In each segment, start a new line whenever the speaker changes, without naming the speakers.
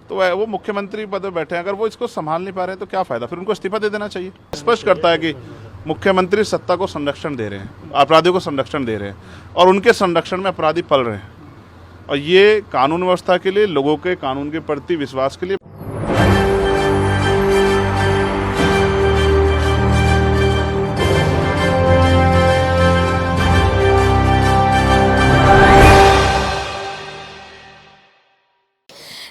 तो वो मुख्यमंत्री पद पर बैठे हैं, अगर वो इसको संभाल नहीं पा रहे हैं तो क्या फायदा, फिर उनको इस्तीफा दे देना चाहिए। स्पष्ट करता है कि मुख्यमंत्री सत्ता को संरक्षण दे रहे हैं, अपराधियों को संरक्षण दे रहे हैं और उनके संरक्षण में अपराधी पल रहे हैं, और ये कानून व्यवस्था के लिए, लोगों के कानून के प्रति विश्वास के लिए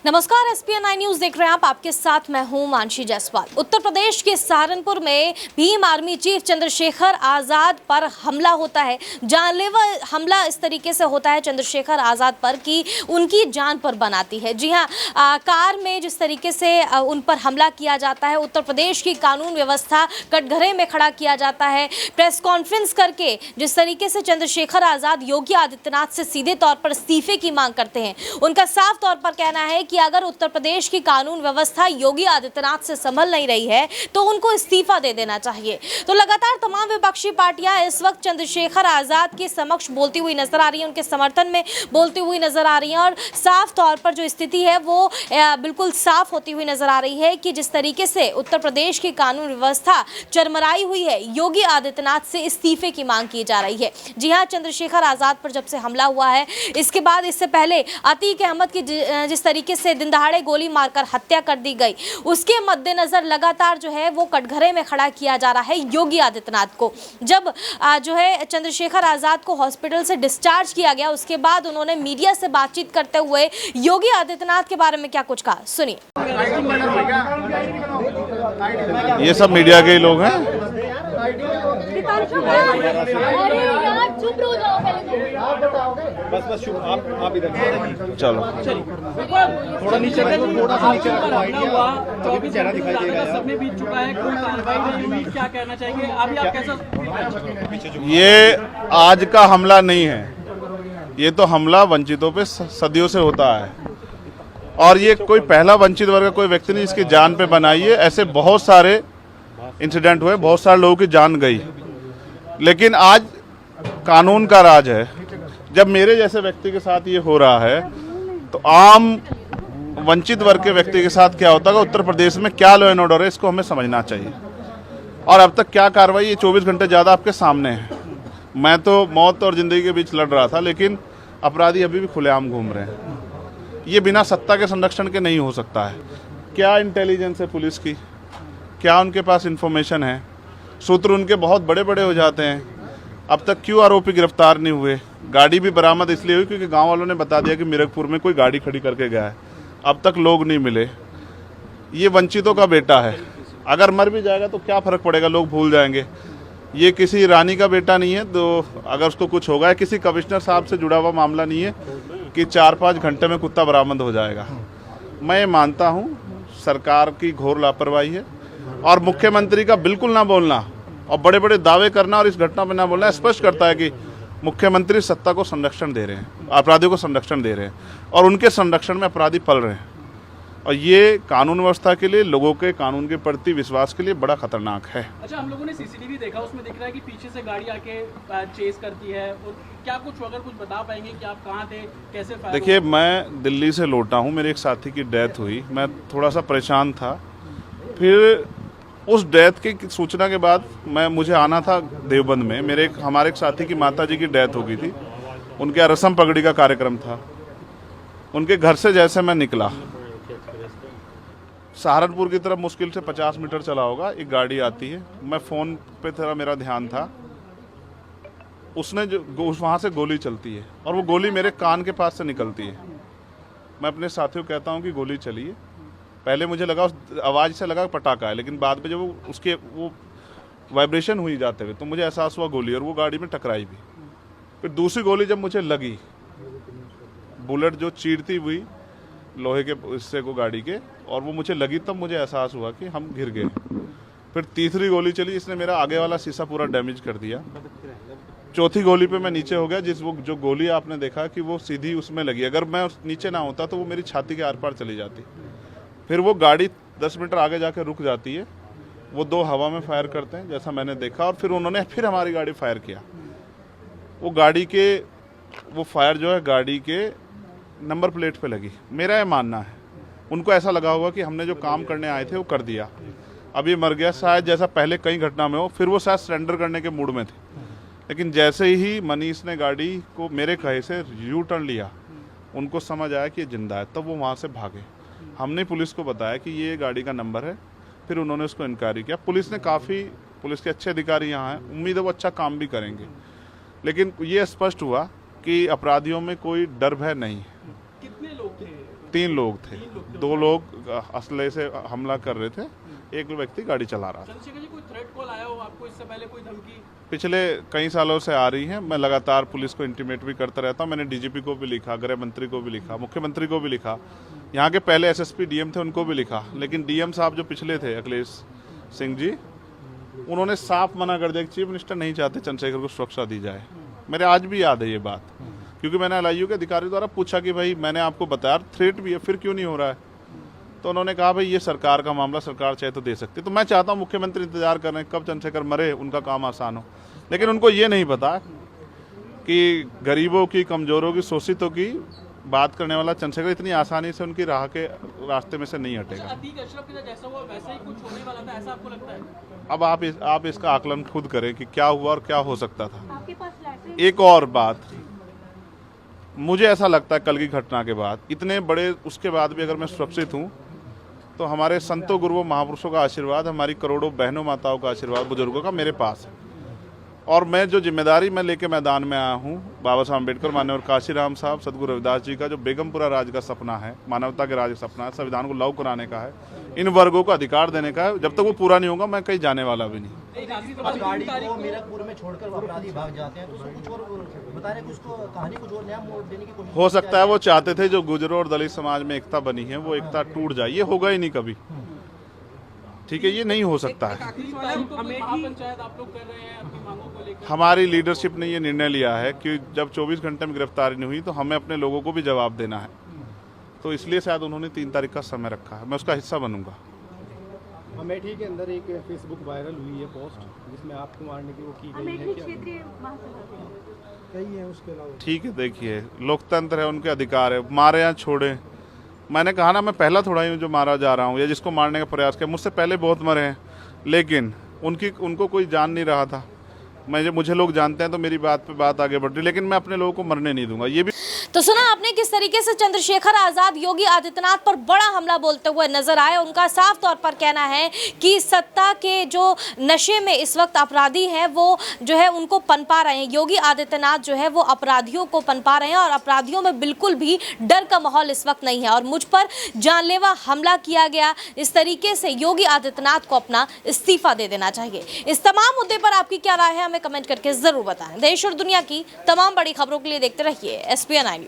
नमस्कार, एसपीएन 9 न्यूज देख रहे हैं आप। आपके साथ मैं हूं मानसी जायसवाल। उत्तर प्रदेश के सहारनपुर में भीम आर्मी चीफ चंद्रशेखर आजाद पर हमला होता है। जानलेवा हमला इस तरीके से होता है चंद्रशेखर आजाद पर कि उनकी जान पर बनाती है। जी हां, कार में जिस तरीके से उन पर हमला किया जाता है, उत्तर प्रदेश की कानून व्यवस्था कटघरे में खड़ा किया जाता है। प्रेस कॉन्फ्रेंस करके जिस तरीके से चंद्रशेखर आजाद योगी आदित्यनाथ से सीधे तौर पर इस्तीफे की मांग करते हैं, उनका साफ तौर पर कहना है कि अगर उत्तर प्रदेश की कानून व्यवस्था योगी आदित्यनाथ से संभल नहीं रही है तो उनको इस्तीफा दे देना चाहिए। तो लगातार तमाम विपक्षी पार्टियां इस वक्त चंद्रशेखर आजाद के समक्ष बोलती हुई नजर आ रही हैं, उनके समर्थन में बोलती हुई नजर आ रही हैं और साफ तौर पर जो स्थिति है वो बिल्कुल साफ होती हुई नजर आ रही है कि जिस तरीके से उत्तर प्रदेश की कानून व्यवस्था चरमराई हुई है, योगी आदित्यनाथ से इस्तीफे की मांग की जा रही है। जी हाँ, चंद्रशेखर आजाद पर जब से हमला हुआ है, इसके बाद इससे पहले अतीक अहमद की जिस तरीके से दिन दहाड़े गोली मारकर हत्या कर दी गई, उसके मद्देनजर लगातार जो है वो कटघरे में खड़ा किया जा रहा है योगी आदित्यनाथ को। जब जो है चंद्रशेखर आजाद को हॉस्पिटल से डिस्चार्ज किया गया, उसके बाद उन्होंने मीडिया से बातचीत करते हुए योगी आदित्यनाथ के बारे में क्या कुछ कहा, सुनिए।
ये सब मीडिया के ही लोग हैं।
बस आप इधर
चलो
थोड़ा नीचे चेहरा दिखाई देगा, सबने बीत चुका है, कोई कार्रवाई नहीं हुई, क्या कहना चाहेंगे अभी आप कैसा?
ये आज का हमला नहीं है, ये तो हमला वंचितों पे सदियों से होता है और ये कोई पहला वंचित वर्ग का कोई व्यक्ति नहीं जिसकी जान पे बनाई है। ऐसे बहुत सारे इंसिडेंट हुए, बहुत सारे लोगों की जान गई, लेकिन आज कानून का राज है। जब मेरे जैसे व्यक्ति के साथ ये हो रहा है तो आम वंचित वर्ग के व्यक्ति के साथ क्या होता है, उत्तर प्रदेश में क्या लॉ एंड ऑर्डर है, इसको हमें समझना चाहिए। और अब तक क्या कार्रवाई, ये 24 घंटे ज़्यादा आपके सामने है। मैं तो मौत और ज़िंदगी के बीच लड़ रहा था, लेकिन अपराधी अभी भी खुलेआम घूम रहे हैं। ये बिना सत्ता के संरक्षण के नहीं हो सकता है। क्या इंटेलिजेंस है पुलिस की, क्या उनके पास इंफॉर्मेशन है, सूत्र उनके बहुत बड़े बड़े हो जाते हैं। अब तक क्यों आरोपी गिरफ्तार नहीं हुए? गाड़ी भी बरामद इसलिए हुई क्योंकि गांव वालों ने बता दिया कि मिरकपुर में कोई गाड़ी खड़ी करके गया है। अब तक लोग नहीं मिले। ये वंचितों का बेटा है, अगर मर भी जाएगा तो क्या फ़र्क पड़ेगा, लोग भूल जाएंगे। ये किसी रानी का बेटा नहीं है, तो अगर उसको कुछ होगा, किसी कमिश्नर साहब से जुड़ा हुआ मामला नहीं है कि 4-5 घंटे में कुत्ता बरामद हो जाएगा। मैं मानता हूँ सरकार की घोर लापरवाही है और मुख्यमंत्री का बिल्कुल ना बोलना और बड़े बड़े दावे करना और इस घटना में ना बोलना स्पष्ट करता है कि मुख्यमंत्री सत्ता को संरक्षण दे रहे हैं, अपराधियों को संरक्षण दे रहे हैं और उनके संरक्षण में अपराधी पल रहे हैं, और ये कानून व्यवस्था के लिए, लोगों के कानून के प्रति विश्वास के लिए बड़ा खतरनाक है।
अच्छा, हम लोगों ने सीसीटीवी देखा, उसमें दिख रहा है कि पीछे से गाड़ी आके चेस करती है, और क्या कुछ अगर कुछ बता पाएंगे कि आप कहाँ थे, कैसे फायर?
देखिए, मैं दिल्ली से लौटा हूँ, मेरे एक साथी की डेथ हुई, मैं थोड़ा सा परेशान था। फिर उस डेथ की सूचना के बाद मुझे आना था देवबंद में। हमारे एक साथी की माताजी की डेथ हो गई थी, उनके यहाँ रस्म पगड़ी का कार्यक्रम था। उनके घर से जैसे मैं निकला, सहारनपुर की तरफ मुश्किल से 50 मीटर चला होगा, एक गाड़ी आती है। मैं फ़ोन पे थोड़ा मेरा ध्यान था, उसने जो वहाँ से गोली चलती है और वो गोली मेरे कान के पास से निकलती है। मैं अपने साथियों को कहता हूँ कि गोली चली है। पहले मुझे लगा, उस आवाज़ से लगा पटाखा है, लेकिन बाद में जब उसके वो वाइब्रेशन हुई जाते हुए तो मुझे एहसास हुआ गोली, और वो गाड़ी में टकराई भी। फिर दूसरी गोली जब मुझे लगी, बुलेट जो चीरती हुई लोहे के हिस्से को गाड़ी के, और वो मुझे लगी, तब मुझे एहसास हुआ कि हम गिर गए। फिर तीसरी गोली चली, इसने मेरा आगे वाला शीशा पूरा डैमेज कर दिया। चौथी गोली पे मैं नीचे हो गया, जो गोली आपने देखा कि वो सीधी उसमें लगी। अगर मैं नीचे ना होता तो वो मेरी छाती के आर पार चली जाती। फिर वो गाड़ी 10 मीटर आगे जाकर रुक जाती है, वो 2 हवा में फायर करते हैं जैसा मैंने देखा, और फिर उन्होंने फिर हमारी गाड़ी फायर किया। वो गाड़ी के वो फायर जो है गाड़ी के नंबर प्लेट पे लगी। मेरा ये मानना है उनको ऐसा लगा होगा कि हमने जो काम करने आए थे वो कर दिया, अब ये मर गया। शायद जैसा पहले कई घटना में हो, फिर वो शायद सरेंडर करने के मूड में थे। लेकिन जैसे ही मनीष ने गाड़ी को मेरे कहे से यू टर्न लिया, उनको समझ आया कि ये जिंदा है, तब वो वहाँ से भागे। हमने पुलिस को बताया कि ये गाड़ी का नंबर है, फिर उन्होंने उसको इंक्वायरी किया। पुलिस के अच्छे अधिकारी यहाँ हैं, उम्मीद है वो अच्छा काम भी करेंगे। लेकिन ये स्पष्ट हुआ कि अपराधियों में कोई डर भय नहीं है।
कितने लोग थे?
3 लोग थे। 2 लोग असले से हमला कर रहे थे, एक व्यक्ति गाड़ी चला रहा था।
चंद्रशेखर जी, कोई थ्रेट कॉल आया हो आपको इससे पहले, कोई धमकी?
पिछले कई सालों से आ रही है। मैं लगातार पुलिस को इंटीमेट भी करता रहता हूँ। मैंने डीजीपी को भी लिखा, गृह मंत्री को भी लिखा, मुख्यमंत्री को भी लिखा, यहाँ के पहले एसएसपी डीएम थे उनको भी लिखा। लेकिन डीएम साहब जो पिछले थे, अखिलेश सिंह जी, उन्होंने साफ मना कर दिया कि चीफ मिनिस्टर नहीं चाहते चंद्रशेखर को सुरक्षा दी जाए। मेरे आज भी याद है ये बात, क्योंकि मैंने एलआईयू के अधिकारी द्वारा पूछा कि भाई मैंने आपको बताया थ्रेट भी है, फिर क्यों नहीं हो रहा है? तो उन्होंने कहा भाई ये सरकार का मामला, सरकार चाहे तो दे सकती। तो मैं चाहता हूँ मुख्यमंत्री इंतजार कर रहे हैं कब चंद्रशेखर मरे, उनका काम आसान हो। लेकिन उनको ये नहीं पता कि गरीबों की, कमजोरों की, शोषितों की बात करने वाला चंद्रशेखर इतनी आसानी से उनकी रास्ते में से नहीं हटेगा।
अतीक अशरफ के साथ जैसा हुआ वैसा ही कुछ होने वाला था, ऐसा आपको लगता है?
अब आप इसका आकलन खुद करें कि क्या हुआ और क्या हो सकता था। एक और बात, मुझे ऐसा लगता है कल की घटना के बाद, इतने बड़े उसके बाद भी अगर मैं सुरक्षित हूँ तो हमारे संतों, गुरुओं, महापुरुषों का आशीर्वाद, हमारी करोड़ों बहनों माताओं का आशीर्वाद, बुजुर्गों का मेरे पास है। और मैं जो जिम्मेदारी मैं लेके मैदान में आया हूँ, बाबा साहब अम्बेडकर, माननीय काशीराम साहब, सदगुरु रविदास जी का जो बेगमपुरा राज का सपना है, मानवता के राज का सपना है, संविधान को लागू कराने का है, इन वर्गों को अधिकार देने का है, जब तक वो पूरा नहीं होगा मैं कहीं जाने वाला भी नहीं।
गाड़ी को मीरकपुर में छोड़कर अपराधी भाग जाते हैं, तो उसको कुछ और बता रहे, कुछ कहानी कुछ और नया मोड़ देने की कोशिश
हो सकता है वो चाहते थे जो गुजरों और दलित समाज में एकता बनी है वो एकता टूट जाए। ये होगा ही नहीं कभी, ठीक है, ये नहीं हो सकता है।
पंचायत आप लोग कर रहे हैं अपनी मांगों को लेकर?
हमारी लीडरशिप ने ये निर्णय लिया है कि जब 24 घंटे में गिरफ्तारी नहीं हुई तो हमें अपने लोगों को भी जवाब देना है, तो इसलिए शायद उन्होंने 3 तारीख का समय रखा है। मैं उसका हिस्सा बनूंगा।
अमेठी के अंदर एक फेसबुक वायरल हुई है पोस्ट, जिसमें आपको मारने की वो की गई है, कही है उसके अलावा?
ठीक है, देखिए लोकतंत्र है, उनके अधिकार है, मारे या छोड़े। मैंने कहा ना, मैं पहला थोड़ा ही हूँ जो मारा जा रहा हूँ या जिसको मारने का प्रयास किया। मुझसे पहले बहुत मरे हैं, लेकिन उनको कोई जान नहीं रहा था। मुझे लोग जानते हैं तो मेरी बात पे बात आगे बढ़ रही, लेकिन मैं अपने लोगों को मरने नहीं दूंगा। ये भी
तो सुना आपने किस तरीके से चंद्रशेखर आजाद योगी आदित्यनाथ पर बड़ा हमला बोलते हुए नजर आए। उनका साफ तौर पर कहना है कि सत्ता के जो नशे में इस वक्त अपराधी हैं वो जो है उनको पनपा रहे हैं। योगी आदित्यनाथ जो है वो अपराधियों को पनपा रहे हैं और अपराधियों में बिल्कुल भी डर का माहौल इस वक्त नहीं है और मुझ पर जानलेवा हमला किया गया। इस तरीके से योगी आदित्यनाथ को अपना इस्तीफा दे देना चाहिए। इस तमाम मुद्दे पर आपकी क्या राय है, हमें कमेंट करके जरूर बताएं। देश और दुनिया की तमाम बड़ी खबरों के लिए देखते रहिए SPN9।